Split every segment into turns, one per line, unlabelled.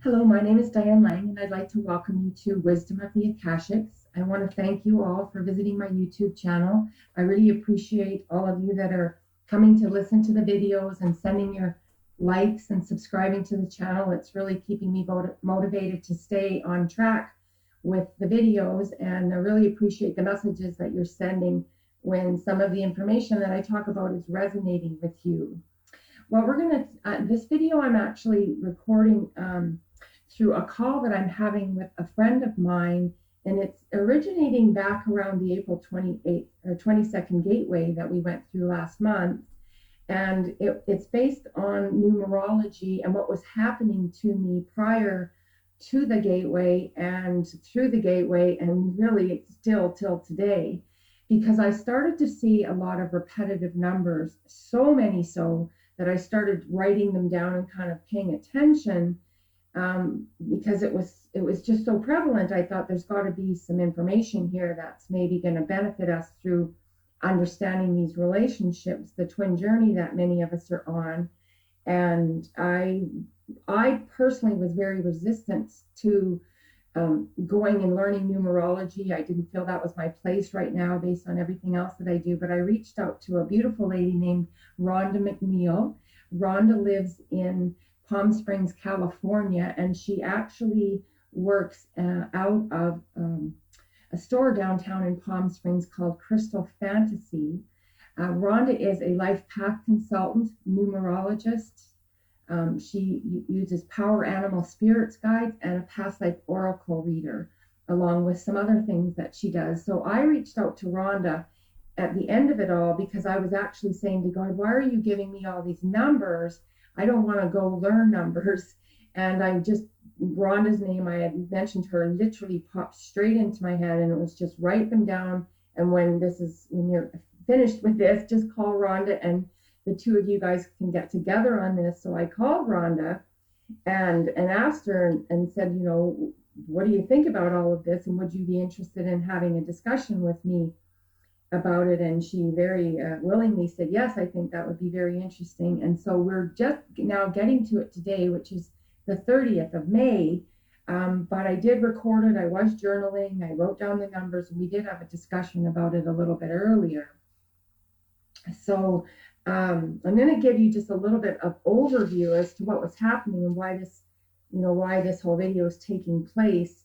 Hello, my name is Diane Lang, and I'd like to welcome you to Wisdom of the Akashics. I want to thank you all for visiting my YouTube channel. I really appreciate all of you that are coming to listen to the videos and sending your likes and subscribing to the channel. It's really keeping me motivated to stay on track with the videos, and I really appreciate the messages that you're sending when some of the information that I talk about is resonating with you. Well, we're going to, this video I'm actually recording through a call that I'm having with a friend of mine, and it's originating back around the April 28th or 22nd gateway that we went through last month. And it's based on numerology and what was happening to me prior to the gateway and through the gateway, and really still till today, because I started to see a lot of repetitive numbers, so many so that I started writing them down and kind of paying attention, because it was just so prevalent. I thought there's got to be some information here that's maybe going to benefit us through understanding these relationships, the twin journey that many of us are on. And I personally was very resistant to going and learning numerology. I didn't feel that was my place right now based on everything else that I do, but I reached out to a beautiful lady named Ronda MacNeil. Ronda lives in Palm Springs, California, and she actually works out of a store downtown in Palm Springs called Crystal Fantasy. Rhonda is a life path consultant, numerologist. She uses power animal spirits guides and a past life oracle reader, along with some other things that she does. So I reached out to Rhonda at the end of it all because I was actually saying to God, why are you giving me all these numbers? I don't want to go learn numbers. And I just, Rhonda's name, I had mentioned her, literally popped straight into my head, and it was just write them down. And when you're finished with this, just call Rhonda and the two of you guys can get together on this. So I called Rhonda and asked her and said, what do you think about all of this? And would you be interested in having a discussion with me about it? And she very willingly said, yes, I think that would be very interesting. And so we're just now getting to it today, which is the 30th of May. But I did record it. I was journaling. I wrote down the numbers, and we did have a discussion about it a little bit earlier. So I'm going to give you just a little bit of overview as to what was happening and why this whole video is taking place.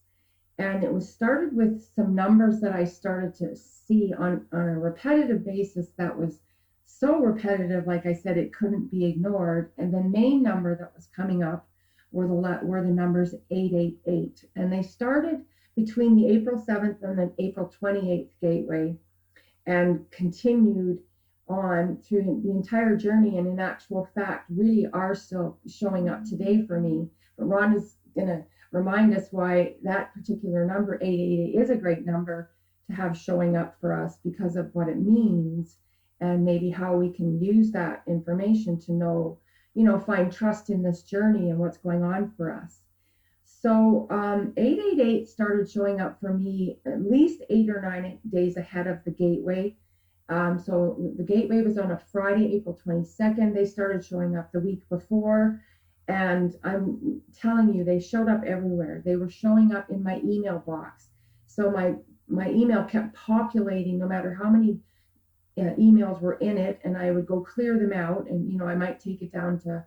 And it was started with some numbers that I started to see on a repetitive basis that was so repetitive, like I said, it couldn't be ignored. And the main number that was coming up were the numbers 888. And they started between the April 7th and the April 28th gateway and continued on through the entire journey, and in actual fact really are still showing up today for me. But Ron is going to remind us why that particular number 888 is a great number to have showing up for us because of what it means, and maybe how we can use that information to know, find trust in this journey and what's going on for us. So 888 started showing up for me at least 8 or 9 days ahead of the gateway. So the gateway was on a Friday, April 22nd. They started showing up the week before. And I'm telling you, they showed up everywhere. They were showing up in my email box. So my email kept populating no matter how many emails were in it. And I would go clear them out. And, I might take it down to,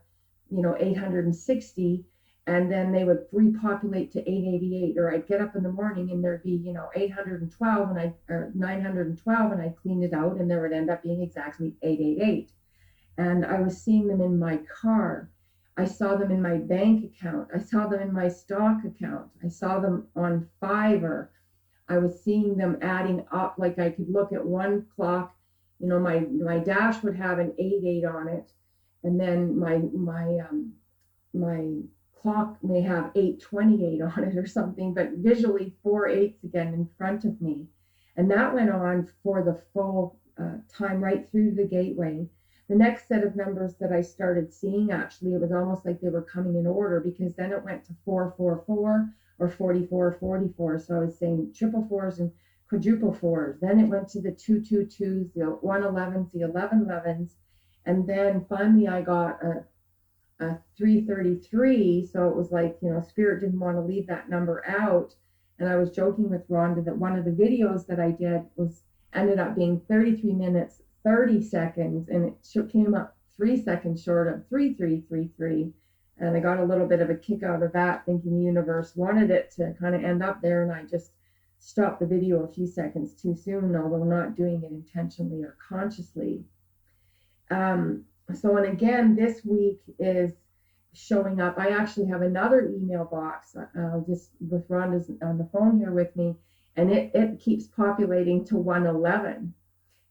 860. And then they would repopulate to 888, or I'd get up in the morning and there'd be, 812 or 912, and I cleaned it out, and there would end up being exactly 888. And I was seeing them in my car. I saw them in my bank account. I saw them in my stock account. I saw them on Fiverr. I was seeing them adding up. Like I could look at one clock, my dash would have an 88 on it, and then my clock may have 828 on it or something, but visually 4 8s again in front of me. And that went on for the full time right through the gateway. The next set of numbers that I started seeing, actually, it was almost like they were coming in order, because then it went to 444 or 4444. So I was saying triple fours and quadruple fours. Then it went to the 222s, the 111s, the 1111s. And then finally I got 333. So it was like, Spirit didn't want to leave that number out. And I was joking with Rhonda that one of the videos that I did was ended up being 33 minutes, 30 seconds, and it came up 3 seconds short of 3333. And I got a little bit of a kick out of that, thinking the universe wanted it to kind of end up there. And I just stopped the video a few seconds too soon, although not doing it intentionally or consciously. So, and again, this week is showing up. I actually have another email box just with Rhonda's on the phone here with me, and it keeps populating to 111.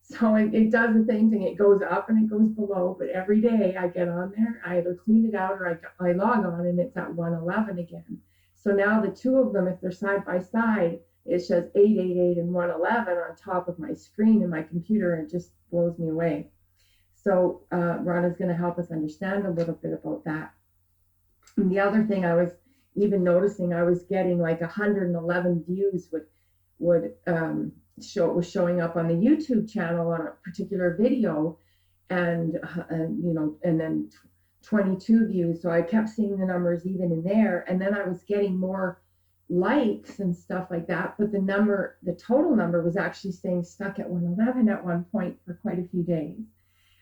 So it does the same thing. It goes up and it goes below, but every day I get on there, I either clean it out or I log on and it's at 111 again. So now the two of them, if they're side by side, it says 888 and 111 on top of my screen in my computer, and it just blows me away. So Rhonda's going to help us understand a little bit about that. And the other thing I was even noticing, I was getting like 111 views was showing up on the YouTube channel on a particular video, and then 22 views. So I kept seeing the numbers even in there, and then I was getting more likes and stuff like that. But the total number was actually staying stuck at 111 at one point for quite a few days.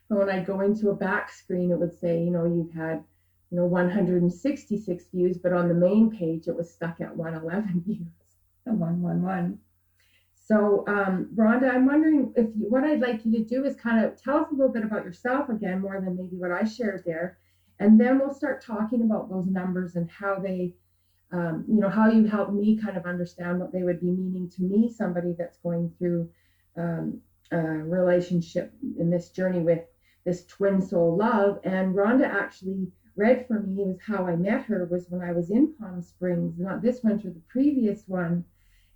But when I go into a back screen, it would say, you've had 166 views, but on the main page, it was stuck at 111 views, the 111. So, Rhonda, I'm wondering what I'd like you to do is kind of tell us a little bit about yourself again, more than maybe what I shared there. And then we'll start talking about those numbers and how they, how you help me kind of understand what they would be meaning to me, somebody that's going through a relationship in this journey with this twin soul love. And Rhonda actually read for me was how I met her was when I was in Palm Springs, not this winter, the previous one.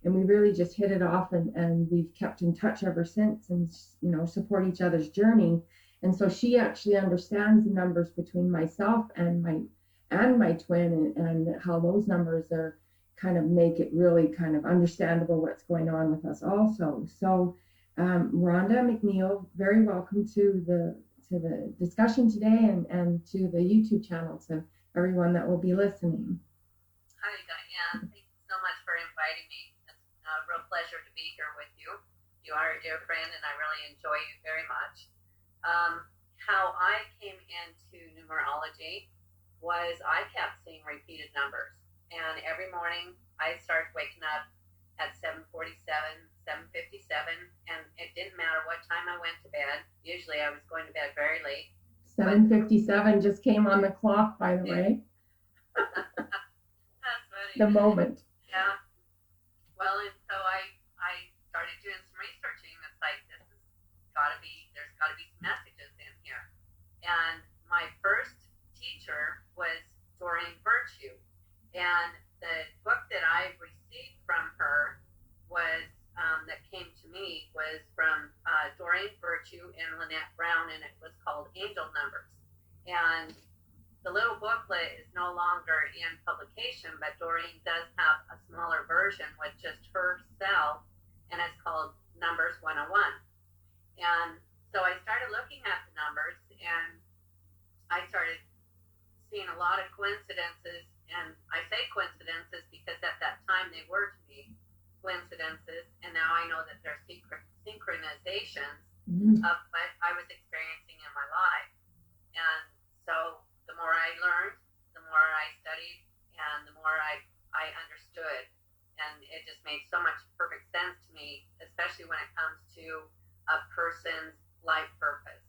And we really just hit it off, and we've kept in touch ever since, and support each other's journey. And so she actually understands the numbers between myself and my twin, and how those numbers are kind of make it really kind of understandable what's going on with us also. So Ronda MacNeil, very welcome to the discussion today, and to the YouTube channel, to everyone that will be listening.
Hi, Diane. Thank you so much for inviting me. It's a real pleasure to be here with you. You are a dear friend, and I really enjoy you very much. How I came into numerology was I kept seeing repeated numbers. And every morning I started waking up at 7:47, 7:57, and it didn't matter what time I went to bed. Usually I was going to bed very late.
7:57 just came on the clock, by the way.
That's funny.
The moment.
Yeah. Well, and so I started doing some researching. It's like, there's got to be some messages in here. And my first teacher was Doreen Virtue. And the book that I received from her was, that came to me, was from Doreen Virtue and Lynette Brown, and it was called Angel Numbers. And the little booklet is no longer in publication, but Doreen does have a smaller version with just herself, and it's called Numbers 101. And so I started looking at the numbers, and I started seeing a lot of coincidences. And I say coincidences because at that time they were to me coincidences, and now I know that they're synchronizations of what I was experiencing in my life. And so the more I learned, the more I studied, and the more I understood. And it just made so much perfect sense to me, especially when it comes to a person's life purpose.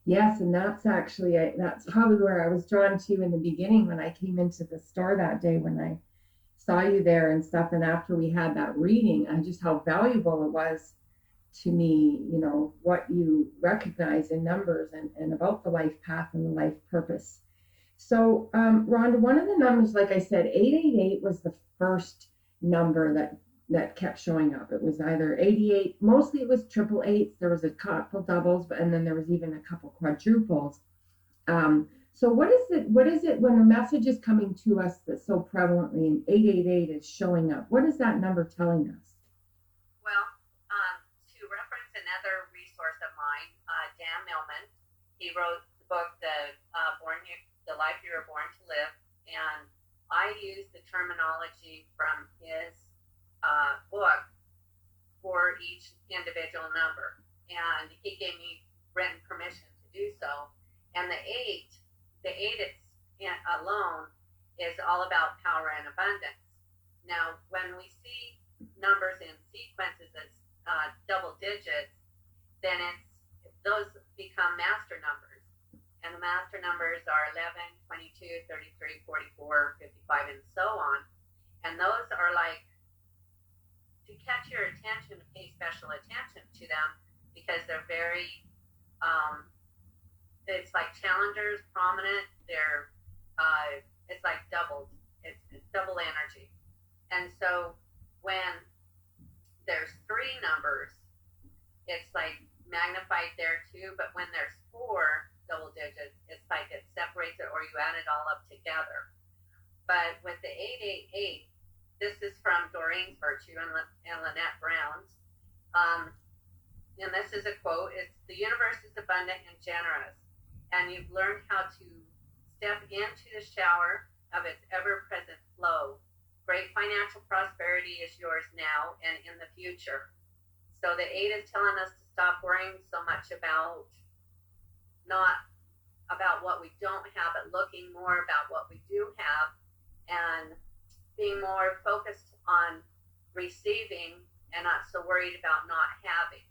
Yes, and that's probably where I was drawn to in the beginning when I came into the store that day, when I saw you there and stuff. And after we had that reading, just how valuable it was to me, what you recognize in numbers and about the life path and the life purpose. So, Rhonda, one of the numbers, like I said, 888 was the first number that kept showing up. It was either 88, mostly it was triple eights. There was a couple doubles, and then there was even a couple quadruples. So what is it when a message is coming to us that's so prevalently, and 888 is showing up? What is that number telling us?
Well, to reference another resource of mine, Dan Millman, he wrote the book, The the life you were born to live. And I use the terminology from his book for each individual number. And he gave me written permission to do so. And the eight alone is all about power and abundance. Now, when we see numbers in sequences as double digits, then those become master numbers. And the master numbers are 11, 22, 33, 44, 55, and so on. And those are like, to catch your attention, to pay special attention to them, because they're very, it's like challengers, prominent. They're, it's like doubled. It's double energy. And so when there's three numbers, it's like magnified there too. But when there's four double digits, it's like it separates it, or you add it all up together. But with the 888, this is from Doreen's Virtue and Lynette Brown's. And this is a quote. It's, "The universe is abundant and generous, and you've learned how to step into the shower of its ever-present flow. Great financial prosperity is yours now and in the future." So the 8 is telling us to stop worrying so much about not about what we don't have, but looking more about what we do have, and being more focused on receiving and not so worried about not having.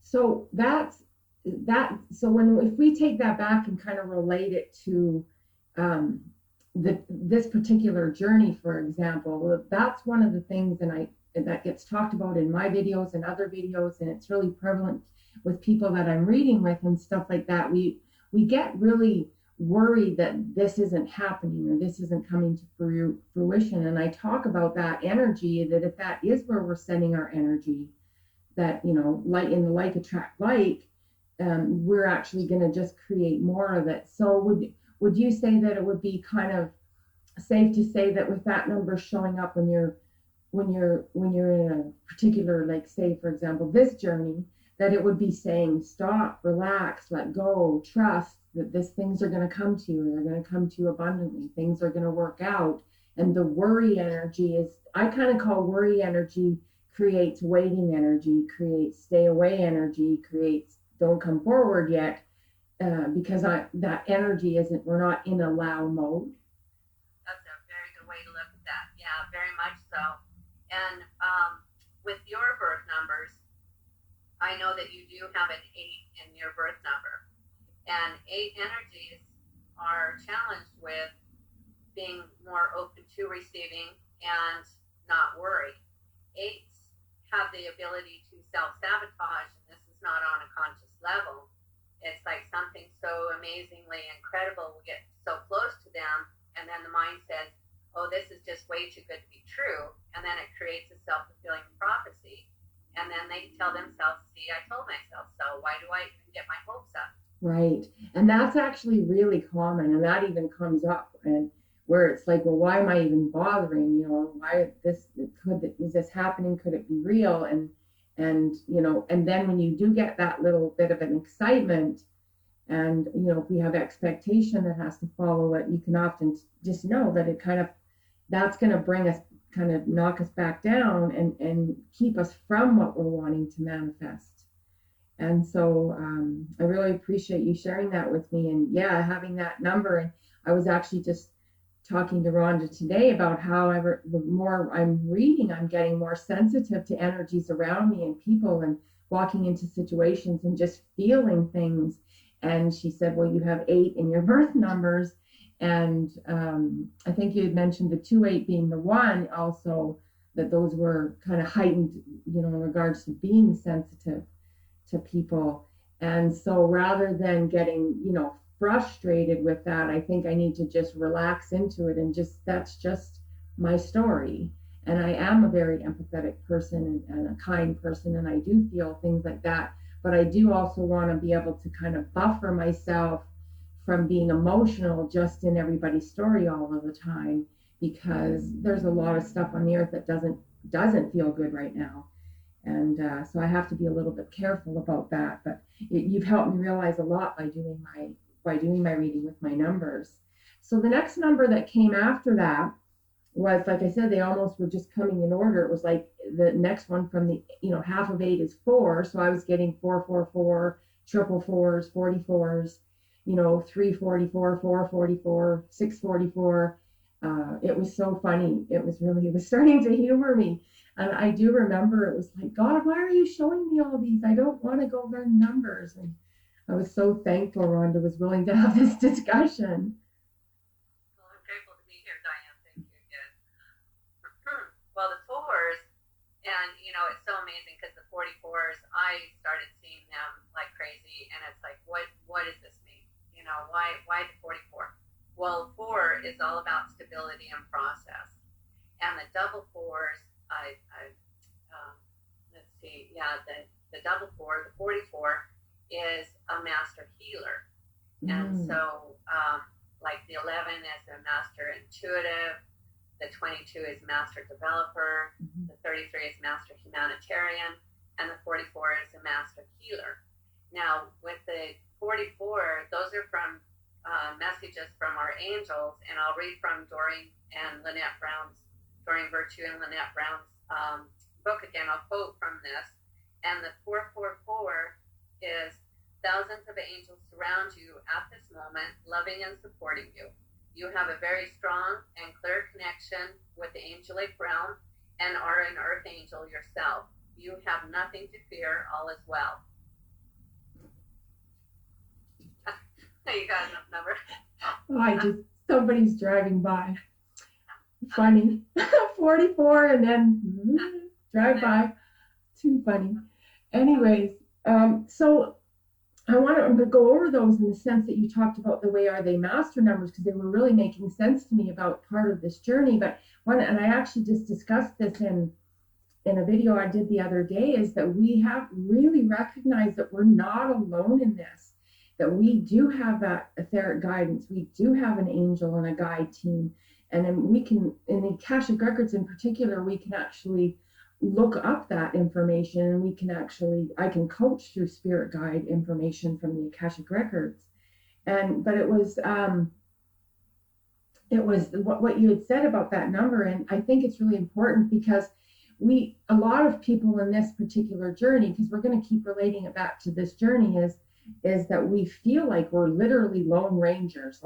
So that's that. So if we take that back and kind of relate it to this particular journey, for example, that's one of the things that gets talked about in my videos and other videos, and it's really prevalent with people that I'm reading with and stuff like that. We get really worried that this isn't happening or this isn't coming to fruition. And I talk about that energy, that if that is where we're sending our energy, that, light in the like attract like, we're actually going to just create more of it. So would you say that it would be kind of safe to say that with that number showing up when you're in a particular, like, say, for example, this journey, that it would be saying stop, relax, let go, trust that things are going to come to you, they're going to come to you abundantly, things are going to work out. And the worry energy is, I kind of call worry energy, creates waiting energy, creates stay away energy, creates don't come forward yet, because that energy isn't, we're not in allow mode.
That's a very good way to look at that. Yeah, very much so. And with your birth numbers, I know that you do have an 8 in your birth number. And 8 energies are challenged with being more open to receiving and not worry. 8s have the ability to self-sabotage, and this is not on a conscious level. It's like something so amazingly incredible, we get so close to them, and then the mind says, oh, this is just way too good to be true, and then it creates a self-fulfilling prophecy, and then they tell themselves, see, I told myself so, why do I even get my hopes up?
Right. And that's actually really common, and that even comes up, and where it's like, well, why am I even bothering? Why is this happening? Could it be real? And then when you do get that little bit of an excitement, and if we have expectation that has to follow it, you can often just know that that's going to bring us, kind of knock us back down and keep us from what we're wanting to manifest. And so I really appreciate you sharing that with me, and having that number. And I was actually just talking to Ronda today about how the more I'm reading, I'm getting more sensitive to energies around me and people, and walking into situations and just feeling things. And she said, well, you have 8 in your birth numbers. And I think you had mentioned the 2-8 being the one also, that those were kind of heightened, in regards to being sensitive to people. And so rather than getting, frustrated with that, I think I need to just relax into it, and that's just my story. And I am a very empathetic person and a kind person, and I do feel things like that. But I do also want to be able to kind of buffer myself from being emotional just in everybody's story all of the time, because there's a lot of stuff on the earth that doesn't feel good right now. And so I have to be a little bit careful about that. But you've helped me realize a lot by doing by doing my reading with my numbers. So the next number that came after that was, like I said, they almost were just coming in order. It was like the next one from the, half of 8 is 4. So I was getting 444, triple fours, 44s, 344, 444, 644. It was so funny. It was starting to humor me. And I do remember it was like, God, why are you showing me all these? I don't want to go learn numbers. And I was so thankful Rhonda was willing to have this discussion.
Well, I'm grateful to be here, Diane. Thank you again. Well, the fours, and it's so amazing because the 44s, I started seeing them like crazy, and it's like, what does this mean? Why the 44? Well, 4 is all about stability and process, and the double fours, let's see, the double 4, the 44 is a master healer, and so like the 11 is a master intuitive, the 22 is master developer, the 33 is master humanitarian, and the 44 is a master healer. Now, with the 44, those are from messages from our angels, and I'll read from Doreen Virtue and Lynette Brown's book again. I'll quote from this. And the 444 is, thousands of angels surround you at this moment, loving and supporting you. You have a very strong and clear connection with the angelic realm and are an earth angel yourself. You have nothing to fear, all is well. You got enough number.
Somebody's driving by. Funny. 44 and then drive by. Too funny. Anyways, so I want to go over those in the sense that you talked about the way are they master numbers, because they were really making sense to me about part of this journey. And I actually just discussed this in a video I did the other day, is that we have really recognized that we're not alone in this, that we do have that etheric guidance. We do have an angel and a guide team. And then we can, in the Akashic Records in particular, we can actually look up that information, and I can coach through spirit guide information from the Akashic Records. But it was what you had said about that number. And I think it's really important because a lot of people in this particular journey, because we're going to keep relating it back to this journey, is that we feel like we're literally lone rangers,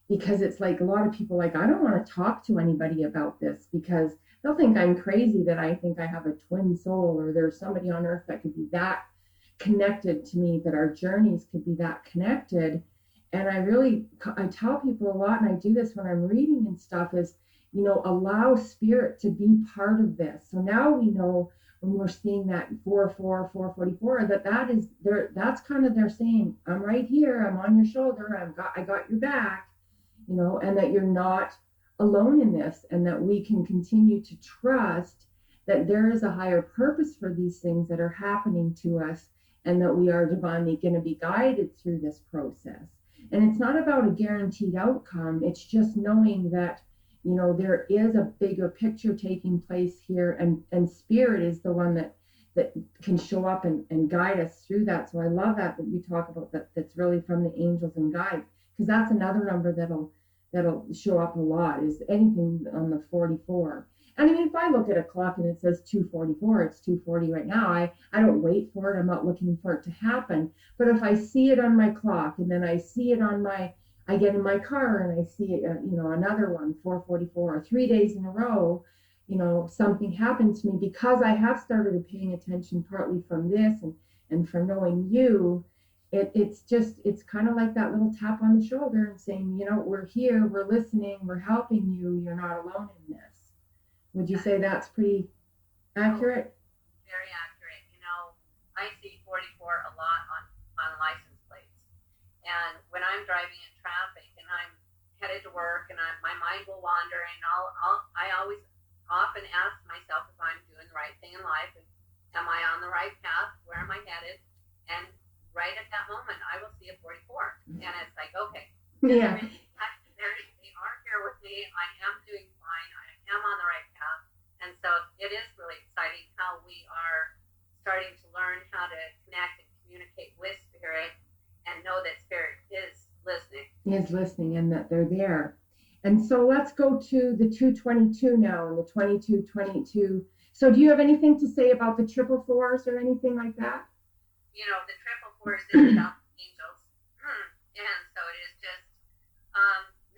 because it's like a lot of people I don't want to talk to anybody about this because they'll think I'm crazy, that I think I have a twin soul, or there's somebody on earth that could be that connected to me, that our journeys could be that connected. And I tell people a lot, and I do this when I'm reading and stuff, is, allow spirit to be part of this. So now we know when we're seeing that 444, that's kind of, they're saying, I'm right here, I'm on your shoulder, I got your back, and that you're not alone in this, and that we can continue to trust that there is a higher purpose for these things that are happening to us, and that we are divinely going to be guided through this process. And it's not about a guaranteed outcome. It's just knowing that, there is a bigger picture taking place here, and spirit is the one that can show up and guide us through that. So I love that you talk about that's really from the angels and guides, because that's another number that'll show up a lot, is anything on the 44. And I mean, if I look at a clock and it says 2:44, it's 2:40 right now. I don't wait for it. I'm not looking for it to happen. But if I see it on my clock, and then I see it I get in my car and I see it, another one, 4:44, 3 days in a row, something happened to me because I have started paying attention, partly from this and from knowing you. It's kind of like that little tap on the shoulder and saying, we're here, we're listening, we're helping you, you're not alone in this. Would you say that's pretty accurate?
Very accurate. I see 44 a lot on license plates. And when I'm driving in traffic and I'm headed to work and my mind will wander, and I always often ask myself if I'm doing the right thing in life. Am I on the right path? Where am I headed? And right at that moment, I will see a 44. And it's like, okay.
Yeah.
They are here with me. I am doing fine. I am on the right path. And so it is really exciting how we are starting to learn how to connect and communicate with spirit, and know that spirit is
is listening and that they're there. And so let's go to the 222 now, and the 2222. So do you have anything to say about the triple fours or anything like that?
The triple fours is about angels. And so it is just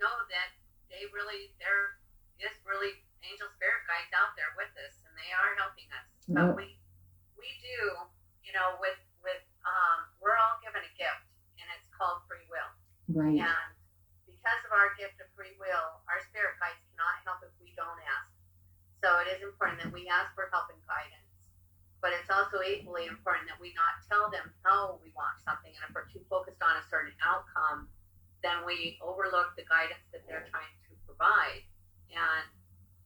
know that there is really angel spirit guides out there with us, and they are helping us. But we do, with we're all given a gift, and it's called free will.
Right.
And because of our gift of free will, our spirit guides cannot help if we don't ask. So it is important that we ask for help and guidance. But it's also equally important that we not tell them how we want something. And if we're too focused on a certain outcome, then we overlook the guidance that they're trying to provide. And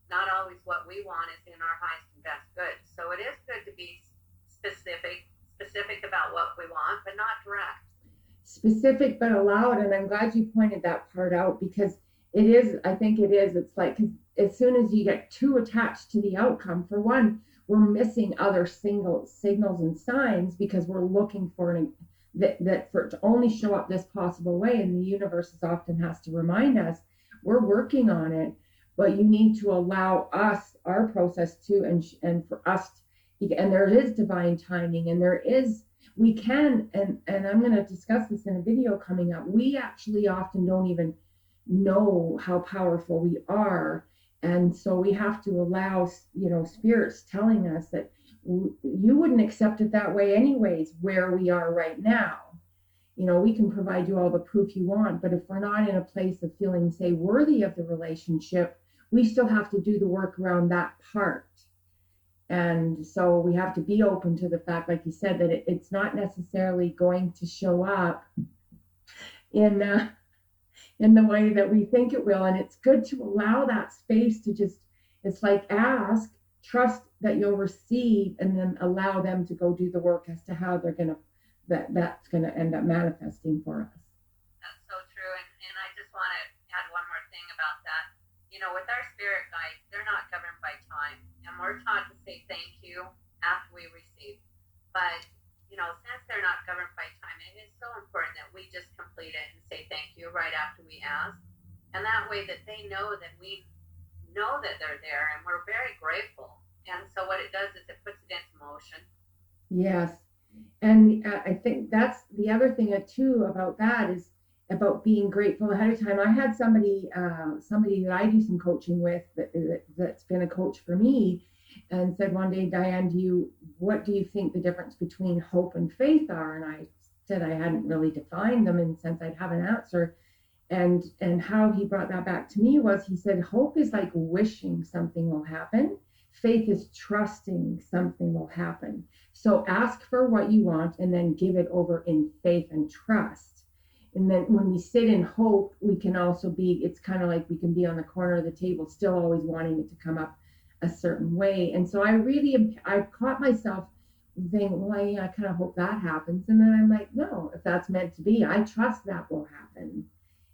not always what we want is in our highest and best good. So it is good to be specific about what we want, but not direct.
Specific but allowed. And I'm glad you pointed that part out, because it is, I think it is, it's like, as soon as you get too attached to the outcome, for one, we're missing other signals and signs, because we're looking for that for it to only show up this possible way. And the universe often has to remind us we're working on it, but you need to allow us our process too, and for us and there is divine timing, and we can, and I'm going to discuss this in a video coming up. We actually often don't even know how powerful we are. And so we have to allow, spirits telling us that you wouldn't accept it that way anyways, where we are right now. We can provide you all the proof you want, but if we're not in a place of feeling, say, worthy of the relationship, we still have to do the work around that part. And so we have to be open to the fact, like you said, that it's not necessarily going to show up in the way that we think it will. And it's good to allow that space to just, it's like ask, trust that you'll receive, and then allow them to go do the work as to how they're going to, that's going to end up manifesting for us.
That's so true. And I just want to add one more thing about that. With our spirit guides, they're not governed by time. And we're taught to say thank you after we receive. But, since they're not governed by time, it is so important that we just complete it and say thank you right after we ask. And that way that they know that we know that they're there, and we're very grateful. And so what it does is it puts it into motion.
Yes. And I think that's the other thing too about that is about being grateful ahead of time. I had somebody that I do some coaching with that's been a coach for me, and said one day, Diane, what do you think the difference between hope and faith are? And I said I hadn't really defined them, and since I'd have an answer. And how he brought that back to me was, he said, hope is like wishing something will happen. Faith is trusting something will happen. So ask for what you want and then give it over in faith and trust. And then when we sit in hope, we can also it's kind of like we can be on the corner of the table, still always wanting it to come up a certain way. And so I caught myself saying, well, I kind of hope that happens. And then I'm like, no, if that's meant to be, I trust that will happen.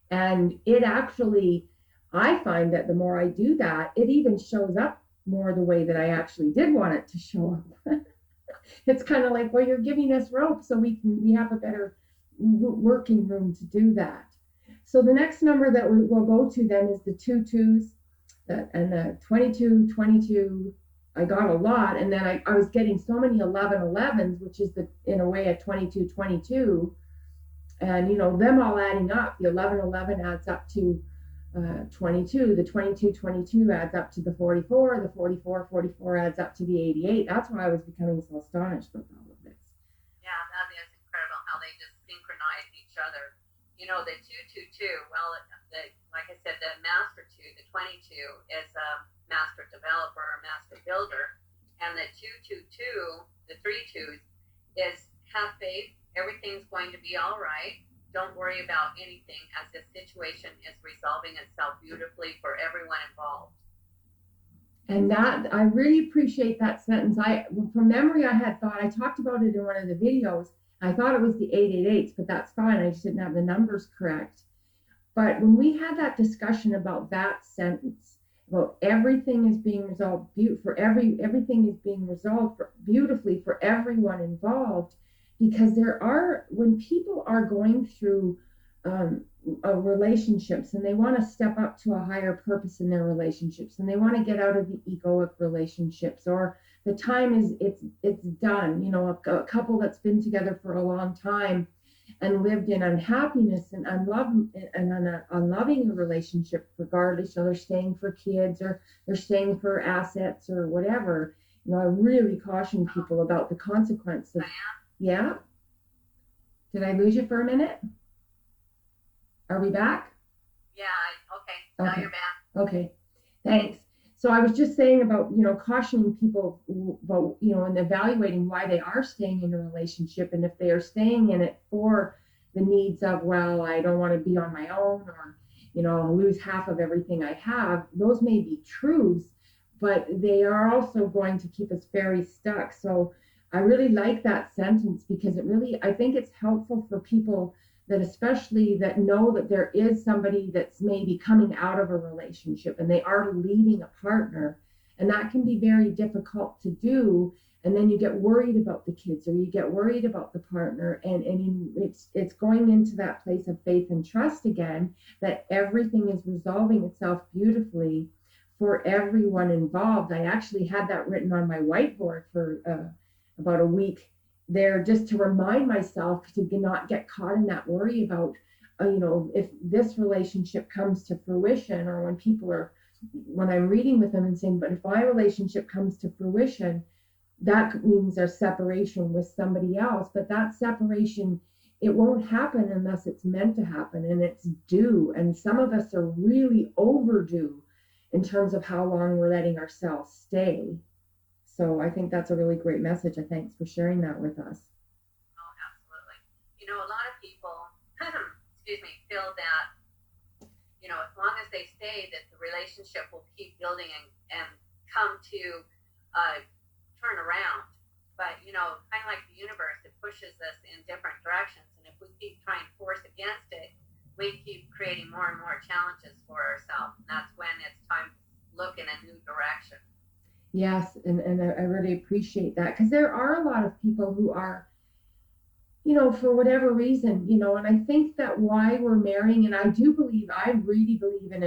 And it actually, I find that the more I do that, it even shows up more the way that I actually did want it to show up. It's kind of like, well, you're giving us rope so we have a better working room to do that. So the next number that we will go to then is the 22s and the 22. I got a lot, and then I was getting so many 11s, which is in a way a 22. And them all adding up, the 11 adds up to 22, the 22 adds up to the 44, the 44 adds up to the 88. That's why I was becoming so astonished with all of this.
Yeah, that is incredible how they just synchronize each other. The 222, well, like I said, the master 2, the 22 is a master developer or master builder. And the 222, the 32s, is have faith, everything's going to be all right. Don't worry about anything, as the situation is resolving itself beautifully for everyone involved.
And that, I really appreciate that sentence. From memory, I talked about it in one of the videos. I thought it was the 888s, but that's fine. I just didn't have the numbers correct. But when we had that discussion about that sentence, about everything is being resolved everything is being resolved beautifully for everyone involved, because when people are going through relationships, and they want to step up to a higher purpose in their relationships, and they want to get out of the egoic relationships, or the time is it's done. A couple that's been together for a long time and lived in unhappiness and unloving a relationship, regardless, they're staying for kids or they're staying for assets or whatever. I really caution people about the consequence of. Yeah. Did I lose you for a minute? Are we back?
Yeah, okay. Now you're back.
Okay, thanks. So I was just saying about, cautioning people about, and evaluating why they are staying in a relationship, and if they are staying in it for the needs of, well, I don't want to be on my own, or, lose half of everything I have. Those may be truths, but they are also going to keep us very stuck. So I really like that sentence, because I think it's helpful for people that, especially that know that there is somebody that's maybe coming out of a relationship and they are leaving a partner, and that can be very difficult to do. And then you get worried about the kids, or you get worried about the partner, and it's going into that place of faith and trust again, that everything is resolving itself beautifully for everyone involved. I actually had that written on my whiteboard for about a week there, just to remind myself to not get caught in that worry about, if this relationship comes to fruition, or when I'm reading with them and saying, but if my relationship comes to fruition, that means a separation with somebody else. But that separation, it won't happen unless it's meant to happen, and it's due. And some of us are really overdue in terms of how long we're letting ourselves stay. So I think that's a really great message. Thanks for sharing that with us.
Oh, absolutely. A lot of people, excuse me, feel that, as long as they stay, that the relationship will keep building and come to turn around. But, kind of like the universe, it pushes us in different directions. And if we keep trying to force against it, we keep creating more and more challenges for ourselves. And that's when it's time to look in a new direction.
Yes, and I really appreciate that, because there are a lot of people who are, for whatever reason, and I think that why we're marrying, and I really believe in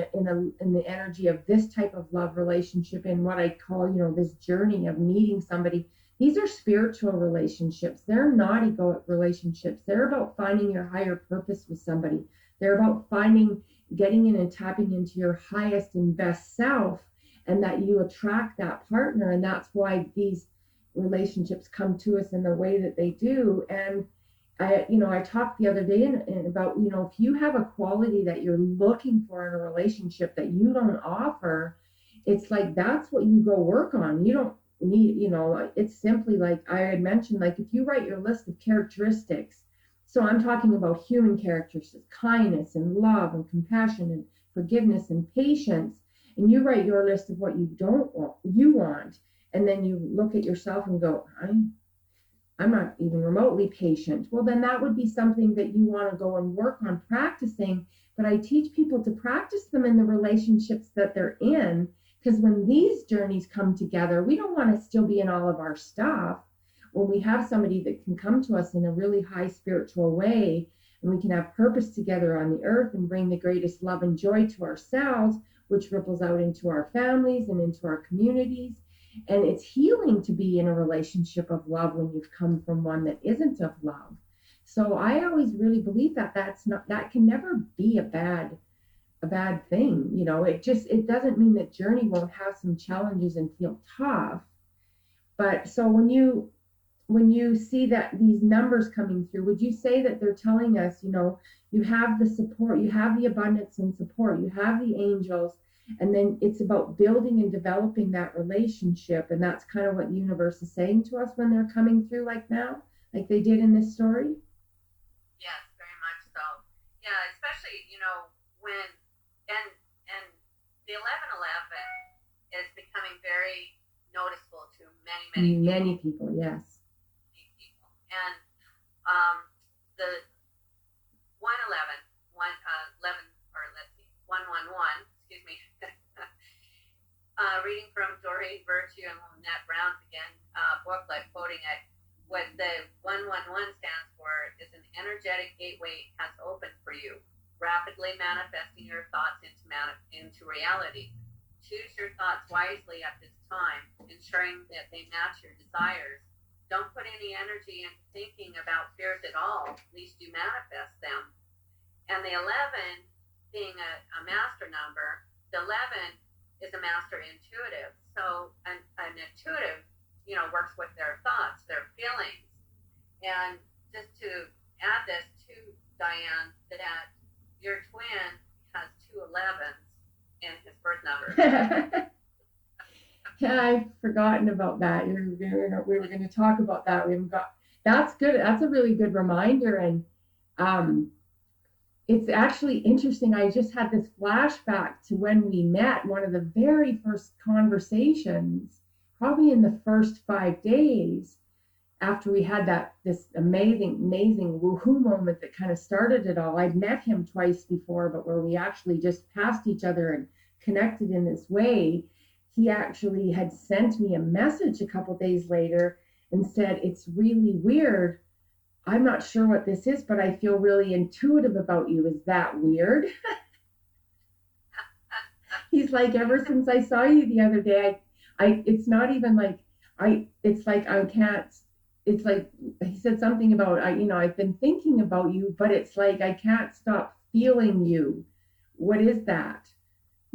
the energy of this type of love relationship, and what I call, this journey of meeting somebody. These are spiritual relationships. They're not egoic relationships. They're about finding your higher purpose with somebody. They're about getting in and tapping into your highest and best self, and that you attract that partner. And that's why these relationships come to us in the way that they do. And I talked the other day about, if you have a quality that you're looking for in a relationship that you don't offer, it's like, that's what you go work on. You don't need, it's simply like I had mentioned, like if you write your list of characteristics, so I'm talking about human characteristics, kindness and love and compassion and forgiveness and patience, and you write your list of what you want, and then you look at yourself and go, I'm not even remotely patient. Well, then that would be something that you want to go and work on practicing. But I teach people to practice them in the relationships that they're in, because when these journeys come together, we don't want to still be in all of our stuff. When we have somebody that can come to us in a really high spiritual way, and we can have purpose together on the earth and bring the greatest love and joy to ourselves, which ripples out into our families and into our communities. And it's healing to be in a relationship of love when you've come from one that isn't of love. So I always really believe that that can never be a bad thing. It doesn't mean that journey won't have some challenges and feel tough. But so when you see that these numbers coming through, would you say that they're telling us, you have the support, you have the abundance and support, you have the angels, and then it's about building and developing that relationship? And that's kind of what the universe is saying to us when they're coming through, like now, like they did in this story?
Yes, very much so. Yeah, especially, when, and the 1111 is becoming very noticeable to many
people, yes.
And the 111, 11, or let's see, 111, excuse me, reading from Doreen Virtue and Lynette Brown's again booklet, quoting it, what the 111 stands for is an energetic gateway has opened for you. rapidly manifesting your thoughts into reality. Choose your thoughts wisely at this time, ensuring that they match your desires. Don't put any energy into thinking about fears at all, lest you manifest them. And the 11, being a master number, the 11 is a master intuitive. So an intuitive, works with their thoughts, their feelings. And just to add this to Diane, that your twin has 2 11s in his birth number.
Yeah, I've forgotten about that. We were going to talk about that. We haven't got. That's good. That's a really good reminder, and it's actually interesting. I just had this flashback to when we met. One of the very first conversations, probably in the first 5 days after we had this amazing woohoo moment that kind of started it all. I'd met him twice before, but where we actually just passed each other and connected in this way. He actually had sent me a message a couple days later and said, "It's really weird. I'm not sure what this is, but I feel really intuitive about you. Is that weird?" He's like, "Ever since I saw you the other day, it's not even like it's like I can't, it's like," he said something about, "I've been thinking about you, but it's like I can't stop feeling you. What is that?"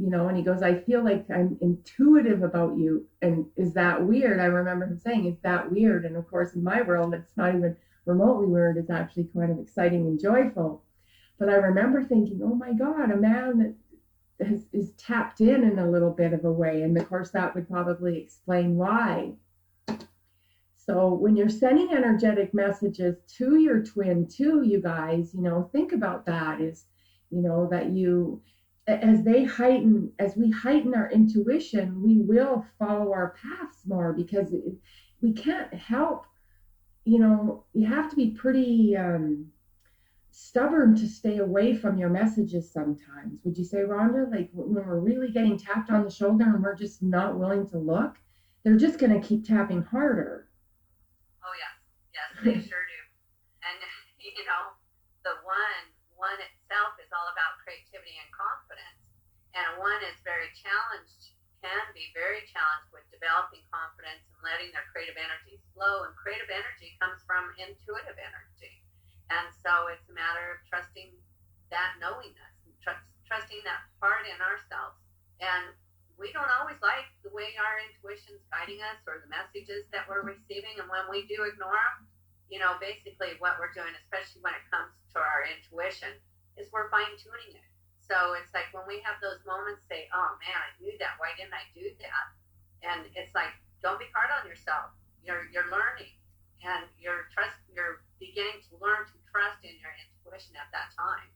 And he goes, "I feel like I'm intuitive about you. And is that weird?" I remember him saying, "Is that weird?" And of course, in my world, it's not even remotely weird. It's actually kind of exciting and joyful. But I remember thinking, oh my God, a man that is tapped in a little bit of a way. And of course, that would probably explain why. So when you're sending energetic messages to your twin, to you guys, think about that is, that you, as we heighten our intuition, we will follow our paths more, because we can't help, you have to be pretty stubborn to stay away from your messages sometimes. Would you say, Rhonda, like when we're really getting tapped on the shoulder and we're just not willing to look, they're just going to keep tapping harder.
Oh, yes, they sure do. And, the one itself is all about creativity and confidence. And one is can be very challenged with developing confidence and letting their creative energies flow. And creative energy comes from intuitive energy. And so it's a matter of trusting that knowingness, trusting that part in ourselves. And we don't always like the way our intuition's guiding us or the messages that we're receiving. And when we do ignore them, basically what we're doing, especially when it comes to our intuition, is we're fine-tuning it. So it's like when we have those moments, say, "Oh man, I knew that. Why didn't I do that?" And it's like, don't be hard on yourself. You're learning, and you're beginning to learn to trust in your intuition at that time.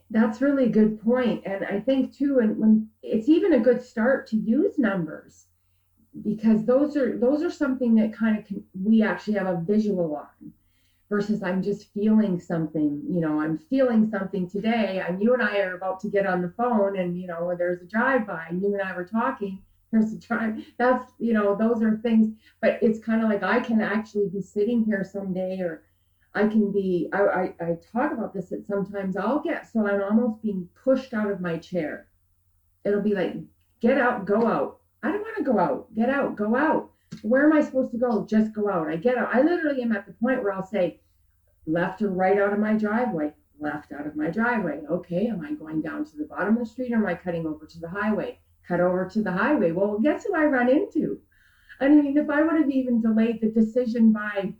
That's really a good point. And I think too, and when it's even a good start to use numbers, because those are something that kind of we actually have a visual on, versus I'm just feeling something. I'm feeling something today, and you and I are about to get on the phone, and there's a drive-by, you and I were talking, there's a drive, that's, those are things. But it's kind of like I can actually be sitting here someday, or I can be, I talk about this, that sometimes I'll get, so I'm almost being pushed out of my chair. It'll be like, "Get out, go out." I don't want to go out. Get out, go out. Where am I supposed to go? Just go out. I get out. I literally am at the point where I'll say, "Left or right out of my driveway?" Left out of my driveway. Okay, am I going down to the bottom of the street, or am I cutting over to the highway? Cut over to the highway. Well, guess who I run into? I mean, if I would have even delayed the decision by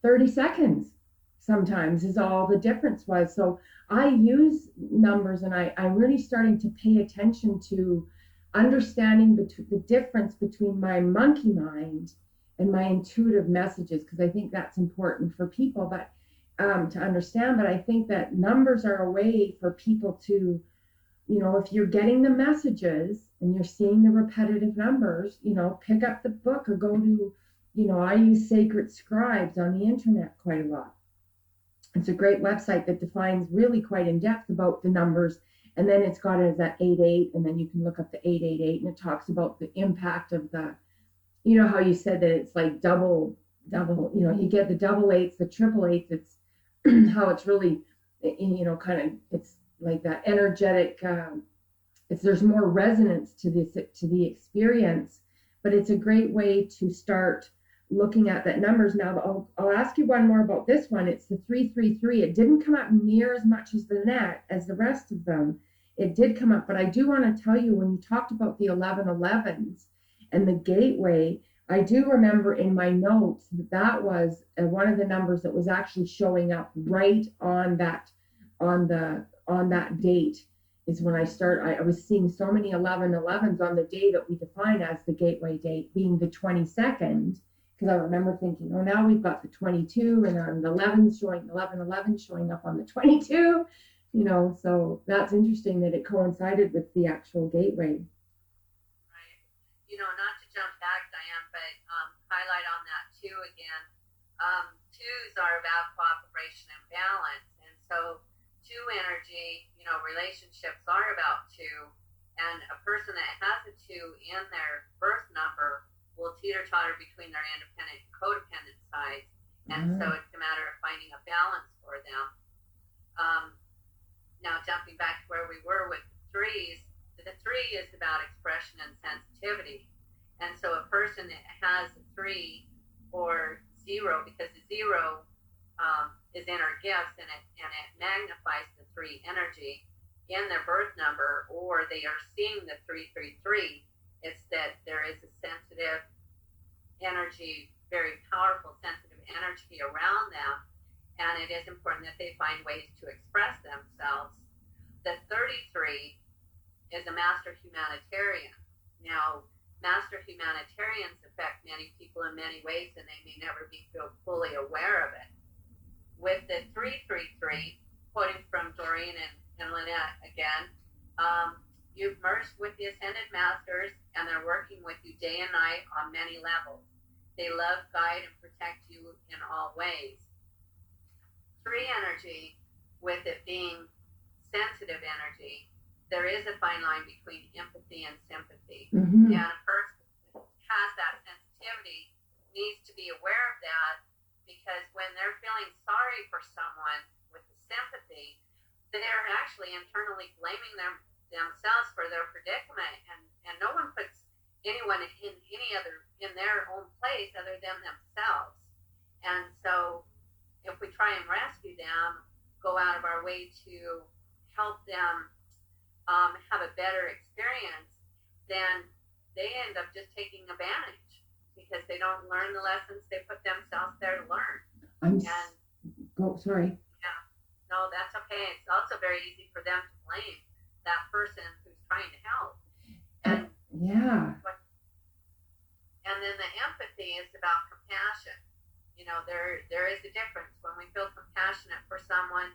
30 seconds, sometimes is all the difference was. So I use numbers, and I'm really starting to pay attention to understanding the difference between my monkey mind and my intuitive messages, because I think that's important for people, but to understand. But I think that numbers are a way for people to, if you're getting the messages and you're seeing the repetitive numbers, pick up the book or go to, I use Sacred Scribes on the internet quite a lot. It's a great website that defines really quite in depth about the numbers. And then it's got it as that 88, and then you can look up the 888, and it talks about the impact of the, how you said that it's like double, you get the double eights, the triple eights, it's how it's really kind of, it's like that energetic, there's more resonance to the experience, but it's a great way to start looking at that numbers. Now I'll ask you one more about this one. It's the 333. It didn't come up near as much as the rest of them. It did come up, but I do want to tell you, when you talked about the 1111s and the gateway, I do remember in my notes that was one of the numbers that was actually showing up right on that date. Is when I was seeing so many 1111s on the day that we define as the gateway date, being the 22nd, because I remember thinking, oh, now we've got the 22 and on the 11 showing up on the 22, so that's interesting that it coincided with the actual gateway.
Right. Not to jump back, Diane, but highlight on that too again. Twos are about cooperation and balance. And so two energy, relationships are about two. And a person that has a two in their birth number will teeter-totter between their independent and codependent sides. And so it's a matter of finding a balance for them. Now, jumping back to where we were with the threes, the three is about expression and sensitivity. And so a person that has a 3 or 0, because the 0 is inner gifts and it magnifies the 3 energy in their birth number, or they are seeing the 333, it's that there is a sensitive energy, very powerful sensitive energy around them, and it is important that they find ways to express themselves. The 33 is a master humanitarian. Now, master humanitarians affect many people in many ways, and they may never be fully aware of it. With the 333, quoting from Doreen and Lynette again, you've merged with the Ascended Masters, and they're working with you day and night on many levels. They love, guide, and protect you in all ways. 3 energy, with it being sensitive energy, there is a fine line between empathy and sympathy.
Mm-hmm.
And a person that has that sensitivity needs to be aware of that, because when they're feeling sorry for someone with the sympathy, they're actually internally blaming themselves for their predicament, and no one puts anyone in their own place other than themselves. And so if we try and rescue them, go out of our way to help them have a better experience, then they end up just taking advantage because they don't learn the lessons they put themselves there to learn.
Sorry.
Yeah, no, that's okay. It's also very easy for them to blame that person who's trying to help. And
yeah.
And then the empathy is about compassion. There is a difference. When we feel compassionate for someone,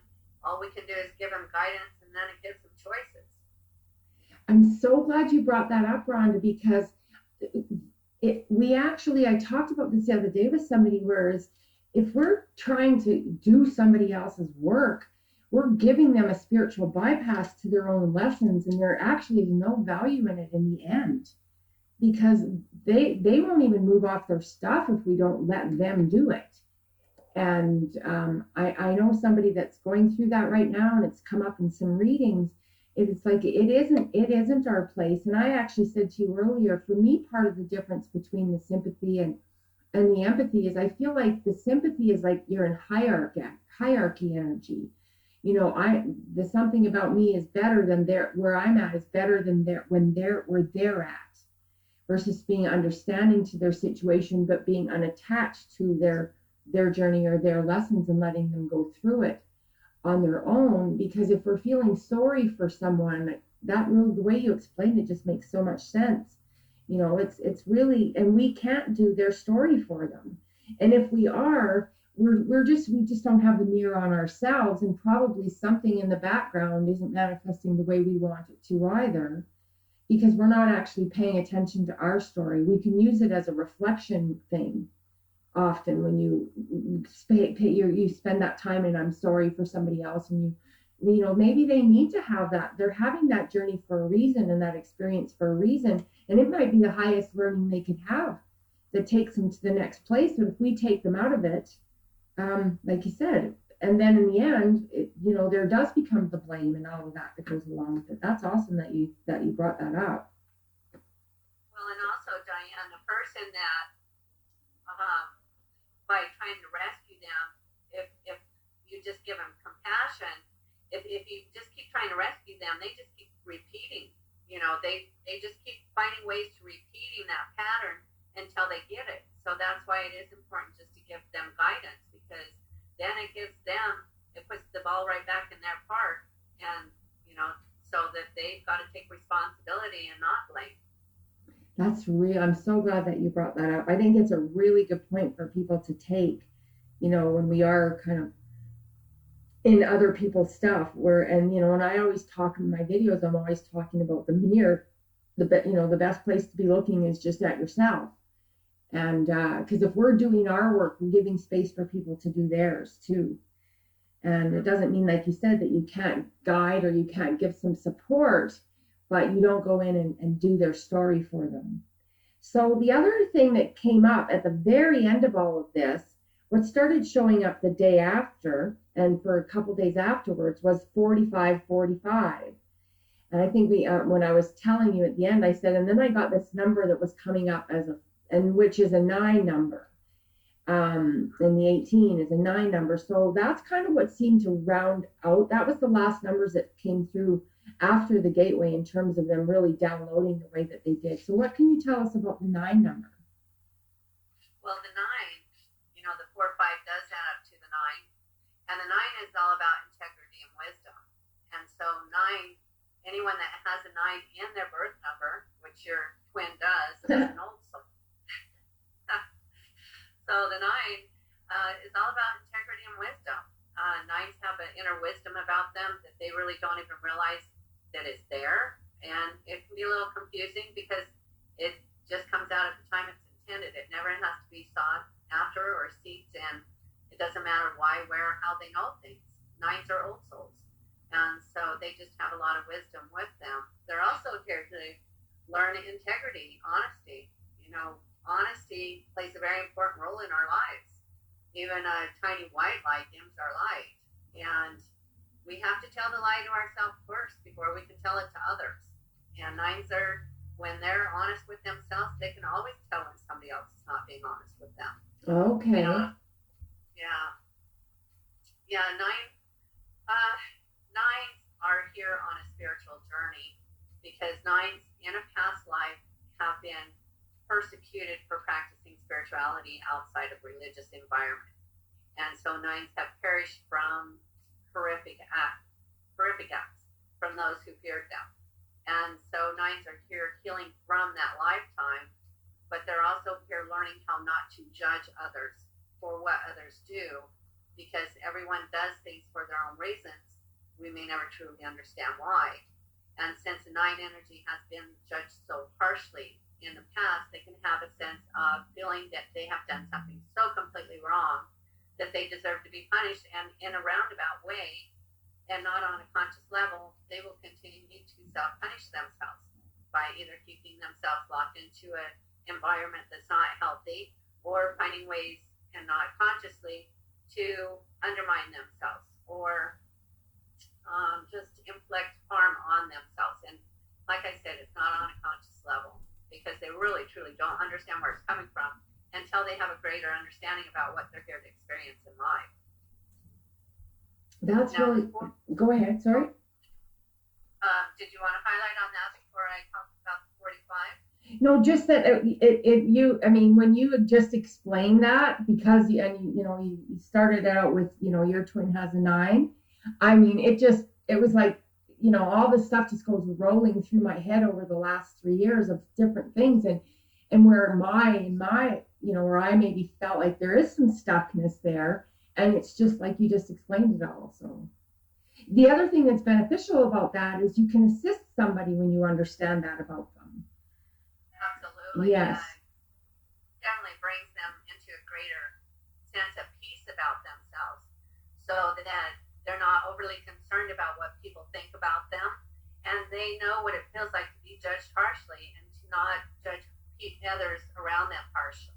all we can do is give them guidance, and then it gives them choices.
I'm so glad you brought that up, Rhonda, because I talked about this the other day with somebody, whereas if we're trying to do somebody else's work, we're giving them a spiritual bypass to their own lessons, and there actually is no value in it in the end, because they won't even move off their stuff if we don't let them do it. And I know somebody that's going through that right now, and it's come up in some readings. It's like it isn't our place. And I actually said to you earlier, for me, part of the difference between the sympathy and the empathy is I feel like the sympathy is like you're in hierarchy energy. The something about me is better than where I'm at is better than where they're at, versus being understanding to their situation, but being unattached to their journey or their lessons and letting them go through it on their own. Because if we're feeling sorry for someone, that really, the way you explained it just makes so much sense. It's really, and we can't do their story for them. And if we are, we just don't have the mirror on ourselves, and probably something in the background isn't manifesting the way we want it to either, because we're not actually paying attention to our story. We can use it as a reflection thing. Often when you spend that time and I'm sorry for somebody else, and maybe they need to have that. They're having that journey for a reason and that experience for a reason. And it might be the highest learning they could have that takes them to the next place. But if we take them out of it, like you said, and then in the end, there does become the blame and all of that goes along with it. That's awesome that you brought that up.
Well, and also, Diane, the person that by trying to rescue them, if you just give them compassion, if you just keep trying to rescue them, they just keep repeating. They just keep finding ways to repeating that pattern until they get it. So that's why it is important just to give them guidance, because then it puts the ball right back in their park, and so that they've got to take responsibility and not blame.
That's real. I'm so glad that you brought that up. I think it's a really good point for people to take, when we are kind of in other people's stuff and I always talk in my videos, I'm always talking about the mirror. The best place to be looking is just at yourself. And because if we're doing our work, we're giving space for people to do theirs too. And it doesn't mean, like you said, that you can't guide or you can't give some support, but you don't go in and do their story for them. So the other thing that came up at the very end of all of this, what started showing up the day after and for a couple days afterwards, was 4545. And I think when I was telling you at the end, I said, and then I got this number that was coming up which is a 9 number. And the 18 is a 9 number. So that's kind of what seemed to round out. That was the last numbers that came through after the gateway in terms of them really downloading the way that they did. So what can you tell us about the 9 number?
Well, the 9, the 4-5 does add up to the 9. And the 9 is all about integrity and wisdom. And so 9, anyone that has a 9 in their birth number, which your twin does, is an old soul. So the 9 is all about integrity and wisdom. 9s have an inner wisdom about them that they really don't even realize that it's there. And it can be a little confusing because it just comes out at the time it's intended. It never has to be sought after or seeked, and it doesn't matter why, where, how they know things. 9s are old souls. And so they just have a lot of wisdom with them. They're also here to learn integrity, honesty. Honesty plays a very important role in our lives. Even a tiny white light dims our light. And we have to tell the lie to ourselves first before we can tell it to others. And 9s when they're honest with themselves, they can always tell when somebody else is not being honest with them.
Okay.
Yeah, 9s are here on a spiritual journey because 9s in a past life have been persecuted for practicing spirituality outside of religious environment. And so 9s have perished from horrific acts from those who feared them. And so 9s are here healing from that lifetime, but they're also here learning how not to judge others for what others do, because everyone does things for their own reasons. We may never truly understand why. And since the 9 energy has been judged so harshly in the past, they can have a sense of feeling that they have done something so completely wrong that they deserve to be punished, and in a roundabout way and not on a conscious level, they will continue to self-punish themselves by either keeping themselves locked into an environment that's not healthy or finding ways, and not consciously, to undermine themselves or just inflict harm on themselves. And like I said, it's not on a conscious level, because they really truly don't understand where it's coming from until they have a greater understanding about what they're here to experience in life.
That's now, really, go ahead, sorry.
Did you want to highlight on that before I talk about the 45?
No, just that when you just explained that, because you started out with, your twin has a 9. I mean, it was like, all this stuff just goes rolling through my head over the last 3 years of different things, and where where I maybe felt like there is some stuckness there, and it's just like you just explained it all. So the other thing that's beneficial about that is you can assist somebody when you understand that about them.
Absolutely.
Yes.
Yeah, definitely brings them into a greater sense of peace about themselves, so that they're not overly concerned about what people think about them, and they know what it feels like to be judged harshly and to not judge others around them harshly.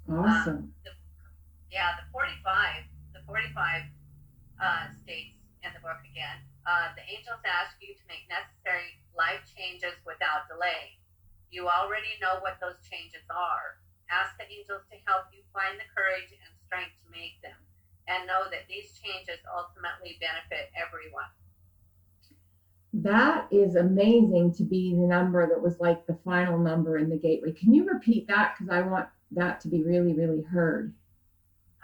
Awesome.
The 45 states in the book again, the angels ask you to make necessary life changes without delay. You already know what those changes are. Ask the angels to help you find the courage and strength to make them, and know that these changes ultimately benefit everyone.
That is amazing to be the number that was like the final number in the gateway. Can you repeat that? Because I want that to be really, really heard.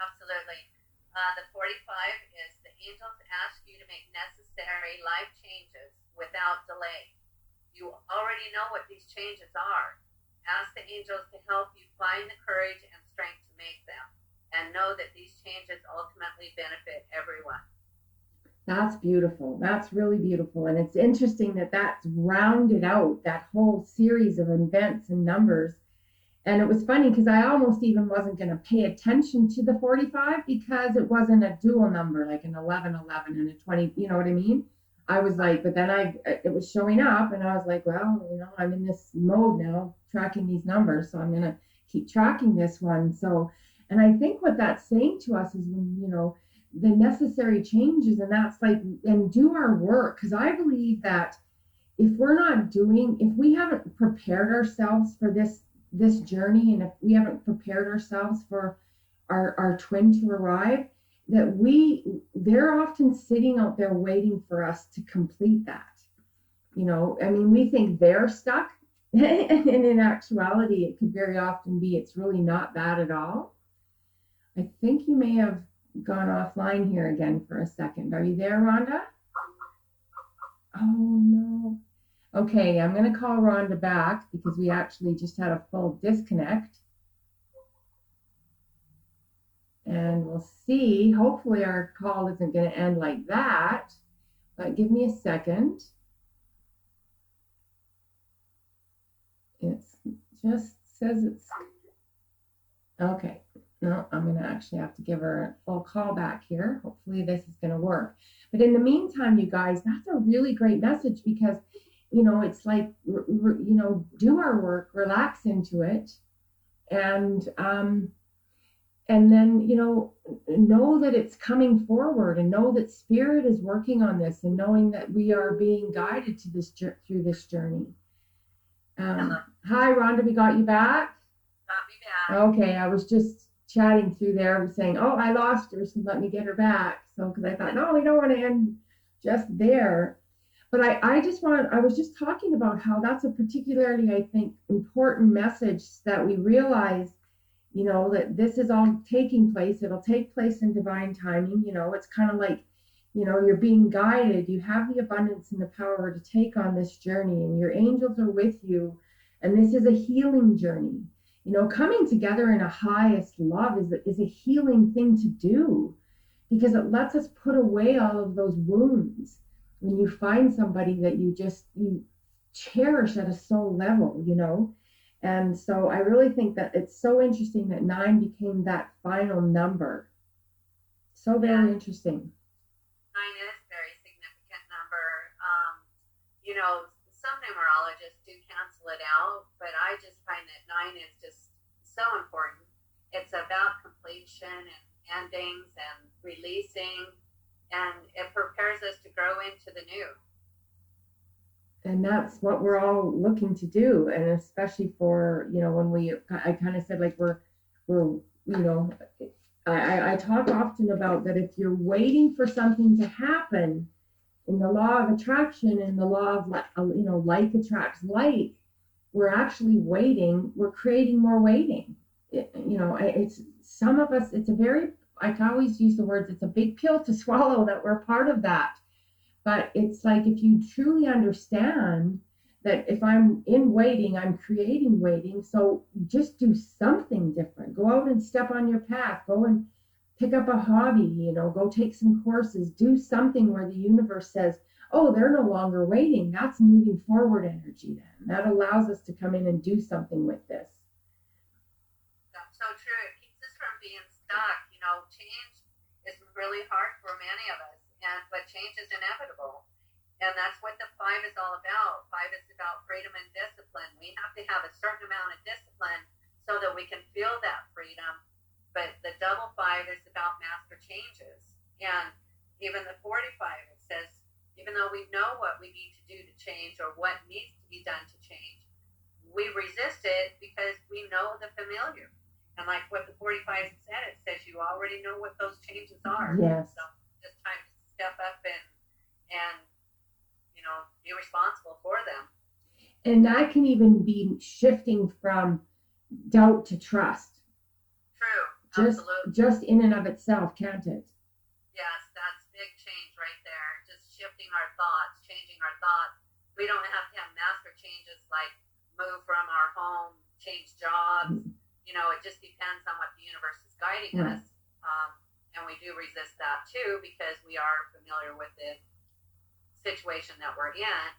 Absolutely. The 45 is the angels ask you to make necessary life changes without delay. You already know what these changes are. Ask the angels to help you find the courage and strength to make them, and know that these changes ultimately benefit everyone.
That's beautiful. That's really beautiful. And it's interesting that that's rounded out that whole series of events and numbers. And it was funny because I almost even wasn't going to pay attention to the 45 because it wasn't a dual number like an 11, 11 and a 20. You know what I mean? I was like, but then it was showing up and I was like, well, I'm in this mode now, tracking these numbers. So I'm going to keep tracking this one. So, and I think what that's saying to us is when, the necessary changes, and that's like, and do our work. Because I believe that if we haven't prepared ourselves for this journey, and if we haven't prepared ourselves for our twin to arrive, that they're often sitting out there waiting for us to complete that. We think they're stuck, and in actuality, it could very often be it's really not that at all. I think you may have gone offline here again for a second. Are you there, Rhonda? Oh, no. Okay, I'm going to call Rhonda back because we actually just had a full disconnect. And we'll see. Hopefully our call isn't going to end like that. But give me a second. It just says it's... Okay. No, I'm going to actually have to give her a full call back here. Hopefully this is going to work. But in the meantime, you guys, that's a really great message because, it's like, do our work, relax into it, and then, know that it's coming forward and know that spirit is working on this and knowing that we are being guided to through this journey. Hi, Rhonda, we got you back?
Got me back.
Okay, I was just chatting through there saying, oh, I lost her, so let me get her back. So, because I thought, no, we don't want to end just there. But I was just talking about how that's a particularly, I think, important message that we realize, that this is all taking place. It'll take place in divine timing. It's kind of like, you're being guided. You have the abundance and the power to take on this journey, and your angels are with you. And this is a healing journey. Coming together in a highest love is a healing thing to do because it lets us put away all of those wounds. When you find somebody that you cherish at a soul level, And so I really think that it's so interesting that 9 became that final number. So very interesting.
9 is a very significant number. Some numerologists do cancel it out, but I just find that 9 is just so important. It's about completion and endings and releasing, and it prepares us to grow into the new.
And that's what we're all looking to do, and especially for when I kind of said like we're I talk often about that if you're waiting for something to happen in the law of attraction and the law of like attracts like, we're actually waiting. We're creating more waiting. It's some of us. It's a very, I can always use the words. It's a big pill to swallow that we're part of that. But it's like if you truly understand that if I'm in waiting, I'm creating waiting. So just do something different. Go out and step on your path. Go and pick up a hobby, go take some courses. Do something where the universe says, oh, they're no longer waiting. That's moving forward energy then. That allows us to come in and do something with this.
That's so true. It keeps us from being stuck. Change is really hard for many of us. But change is inevitable. And that's what the 5 is all about. 5 is about freedom and discipline. We have to have a certain amount of discipline so that we can feel that freedom. But the double 5 is about master changes. And, even the 45, it says, even though we know what we need to do to change or what needs to be done to change, we resist it because we know the familiar. And like what the 45 said, it says you already know what those changes are.
Yes.
So it's time to step up and be responsible for them.
And that can even be shifting from doubt to trust.
True. Absolutely.
Just in and of itself, can't it?
Yes, that's big change right there. Just shifting our thoughts, changing our thoughts. We don't have to have master changes like move from our home, change jobs. It just depends on what the universe is guiding us. And we do resist that too because we are familiar with the situation that we're in.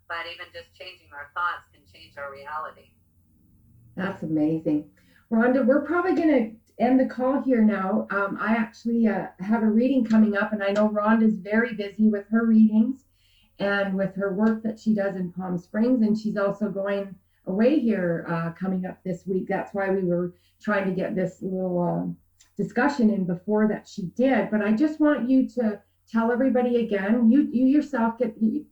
But even just changing our thoughts can change our reality.
That's amazing. Rhonda, we're probably going to end the call here now. I actually have a reading coming up, and I know Rhonda's very busy with her readings and with her work that she does in Palm Springs, and she's also going away here coming up this week. That's why we were trying to get this little discussion in before that she did. But I just want you to tell everybody again, you yourself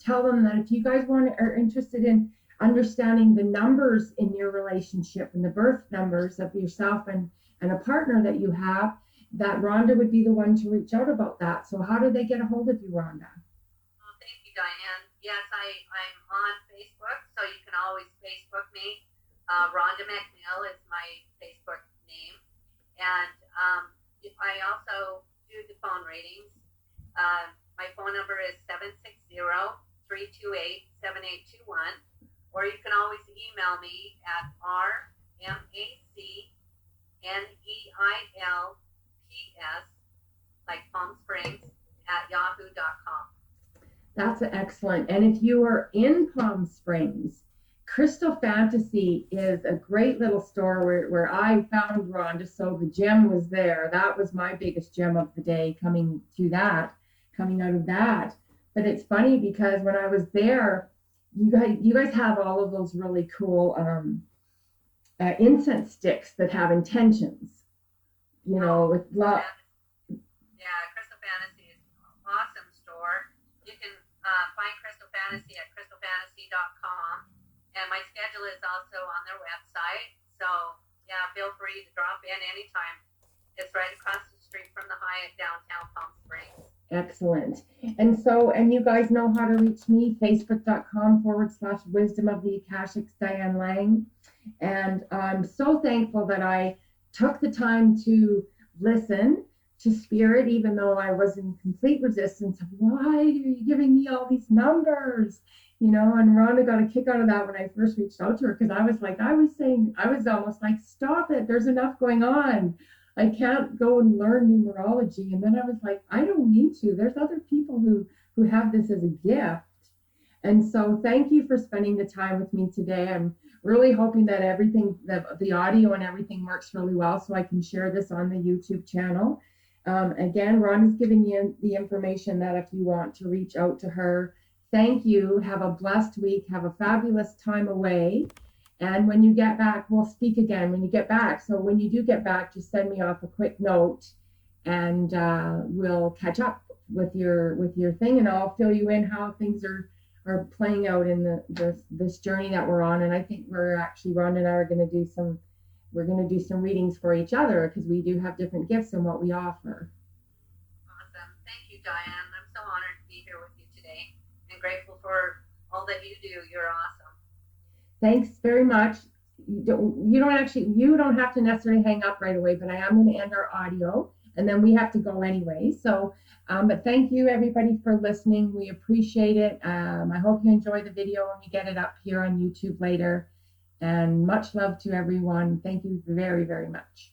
tell them that if you guys are interested in understanding the numbers in your relationship and the birth numbers of yourself and a partner that you have, that Rhonda would be the one to reach out about that. So how do they get a hold of you, Rhonda?
Well, thank you, Diane. Yes, I'm on Facebook, so you can always Facebook me. Ronda MacNeil is my Facebook name. And I also do the phone readings. My phone number is 760-328-7821. Or you can always email me at rmacneilps, like Palm Springs, at yahoo.com.
That's excellent. And if you are in Palm Springs, Crystal Fantasy is a great little store where I found Rhonda. So the gem was there. That was my biggest gem of the day coming out of that. But it's funny because when I was there, you guys have all of those really cool incense sticks that have intentions, with love.
Yeah, Crystal Fantasy is an awesome store. You can find Crystal Fantasy at crystalfantasy.com, and my schedule is also on their website. So yeah, feel free to drop in anytime. It's right across the street from the Hyatt downtown Palm Springs.
Excellent. And you guys know how to reach me, facebook.com/wisdom of the Akashics, Diane Lang. And I'm so thankful that I took the time to listen to Spirit, even though I was in complete resistance of why are you giving me all these numbers? And Rhonda got a kick out of that when I first reached out to her, because I was almost like, stop it, there's enough going on. I can't go and learn numerology. And then I was like, I don't need to. There's other people who have this as a gift. And so thank you for spending the time with me today. I'm really hoping that everything, the audio and everything works really well so I can share this on the YouTube channel. Again, Ron is giving you the information that if you want to reach out to her. Thank you. Have a blessed week. Have a fabulous time away. And when you get back, we'll speak again when you get back. So when you do get back, just send me off a quick note and we'll catch up with your thing, and I'll fill you in how things are playing out in this journey that we're on. And I think Ron and I are going to do some readings for each other, because we do have different gifts in what we offer.
Awesome. Thank you, Diane. I'm so honored to be here with you today and grateful for all that you do. You're awesome.
Thanks very much. You don't have to necessarily hang up right away, but I am going to end our audio and then we have to go anyway. So, but thank you everybody for listening. We appreciate it. I hope you enjoy the video when we get it up here on YouTube later, and much love to everyone. Thank you very, very much.